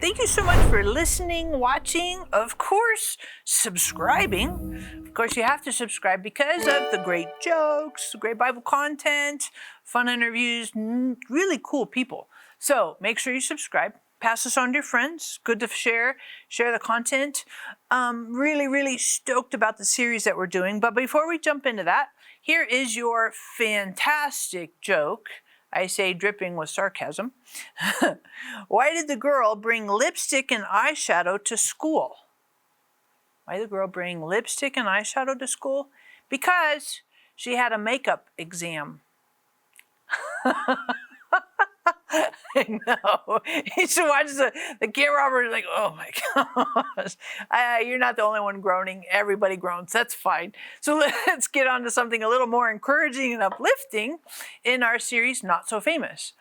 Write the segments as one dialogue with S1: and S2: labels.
S1: Thank you so much for listening, watching, of course, subscribing. Of course, you have to subscribe because of the great jokes, great Bible content, fun interviews, really cool people. So make sure you subscribe. Pass this on to your friends. Good to share the content. Really stoked about the series that we're doing. But before we jump into that, here is your fantastic joke. I say dripping with sarcasm. Why did the girl bring lipstick and eyeshadow to school? Why did the girl bring lipstick and eyeshadow to school? Because she had a makeup exam. I know. You should watch the camera operator like, oh my gosh. You're not the only one groaning. Everybody groans. That's fine. So let's get on to something a little more encouraging and uplifting in our series, Not So Famous.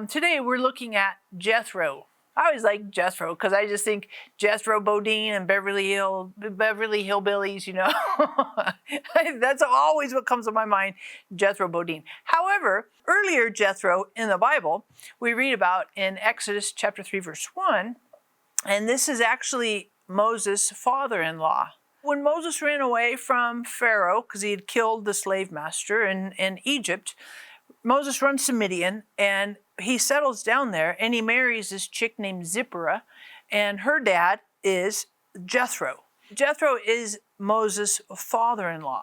S1: Today we're looking at Jethro. I always like Jethro because I just think Jethro Bodine and Beverly Hillbillies, you know. That's always what comes to my mind, Jethro Bodine. However, earlier Jethro in the Bible, we read about in Exodus chapter 3, verse 1, and this is actually Moses' father-in-law. When Moses ran away from Pharaoh, because he had killed the slave master in Egypt, Moses runs to Midian, and he settles down there, and he marries this chick named Zipporah, and her dad is Jethro. Jethro is Moses' father-in-law,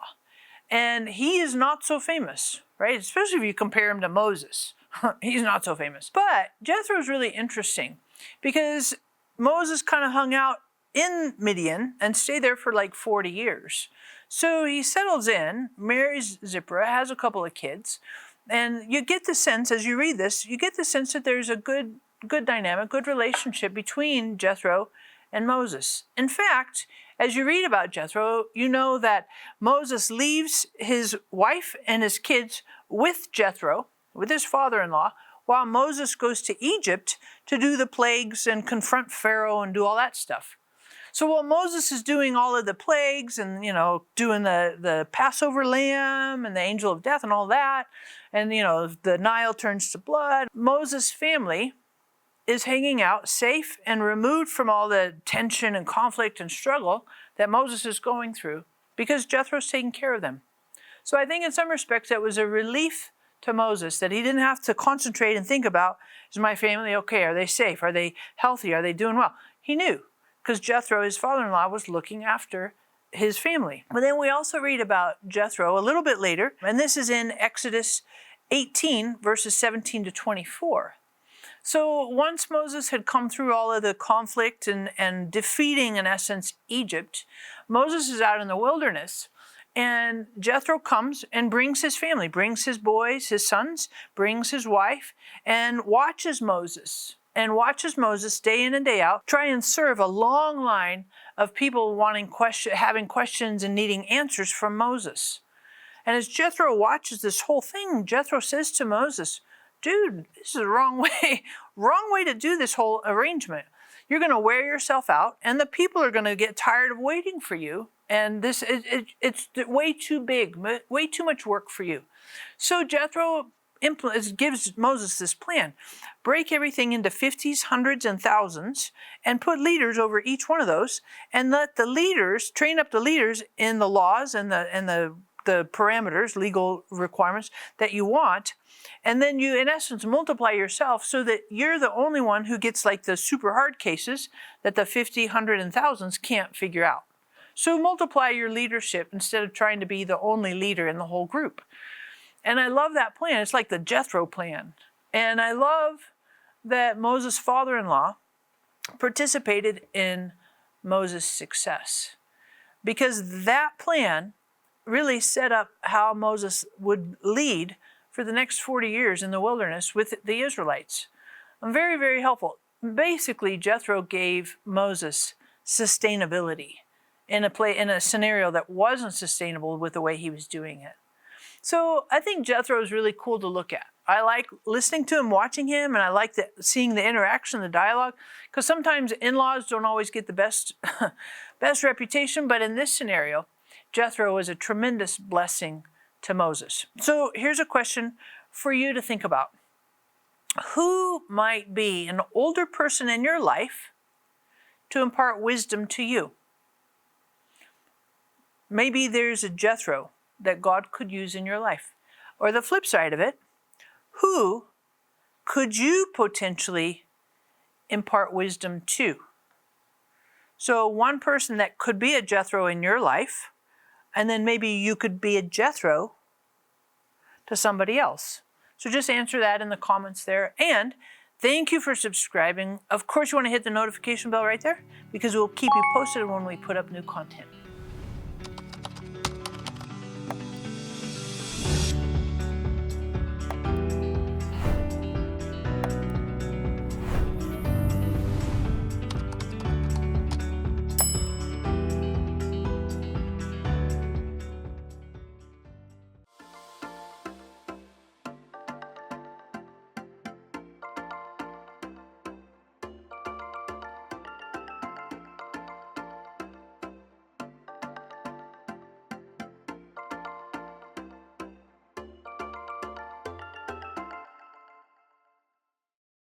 S1: and he is not so famous, right? Especially if you compare him to Moses. He's not so famous. But Jethro is really interesting because Moses kind of hung out in Midian and stayed there for like 40 years. So he settles in, marries Zipporah, has a couple of kids. And you get the sense, as you read this, you get the sense that there's a good dynamic, good relationship between Jethro and Moses. In fact, as you read about Jethro, you know that Moses leaves his wife and his kids with Jethro, with his father-in-law, while Moses goes to Egypt to do the plagues and confront Pharaoh and do all that stuff. So while Moses is doing all of the plagues and, you know, doing the Passover lamb and the angel of death and all that, and, you know, the Nile turns to blood, Moses' family is hanging out safe and removed from all the tension and conflict and struggle that Moses is going through because Jethro's taking care of them. So I think in some respects that was a relief to Moses that he didn't have to concentrate and think about, is my family okay? Are they safe? Are they healthy? Are they doing well? He knew, because Jethro, his father-in-law, was looking after his family. But then we also read about Jethro a little bit later, and this is in Exodus 18, verses 17 to 24. So once Moses had come through all of the conflict and defeating, in essence, Egypt, Moses is out in the wilderness, and Jethro comes and brings his family, brings his boys, his sons, brings his wife, and watches Moses day in and day out try and serve a long line of people having questions and needing answers from Moses. And as Jethro watches this whole thing, Jethro says to Moses, dude, this is the wrong way to do this whole arrangement. You're going to wear yourself out, and the people are going to get tired of waiting for you. And it's way too big, way too much work for you. So Jethro gives Moses this plan. Break everything into 50s, hundreds, and thousands, and put leaders over each one of those, and let the leaders, train up the leaders in the laws and the parameters, legal requirements that you want. And then you, in essence, multiply yourself so that you're the only one who gets like the super hard cases that the 50, 100, and thousands can't figure out. So multiply your leadership instead of trying to be the only leader in the whole group. And I love that plan. It's like the Jethro plan. And I love that Moses' father-in-law participated in Moses' success, because that plan really set up how Moses would lead for the next 40 years in the wilderness with the Israelites. Very, very helpful. Basically, Jethro gave Moses sustainability in a scenario that wasn't sustainable with the way he was doing it. So I think Jethro is really cool to look at. I like listening to him, watching him, and I like seeing the interaction, the dialogue, because sometimes in-laws don't always get the best reputation, but in this scenario, Jethro was a tremendous blessing to Moses. So here's a question for you to think about. Who might be an older person in your life to impart wisdom to you? Maybe there's a Jethro that God could use in your life. Or the flip side of it, who could you potentially impart wisdom to? So one person that could be a Jethro in your life, and then maybe you could be a Jethro to somebody else. So just answer that in the comments there. And thank you for subscribing. Of course, you want to hit the notification bell right there because we'll keep you posted when we put up new content.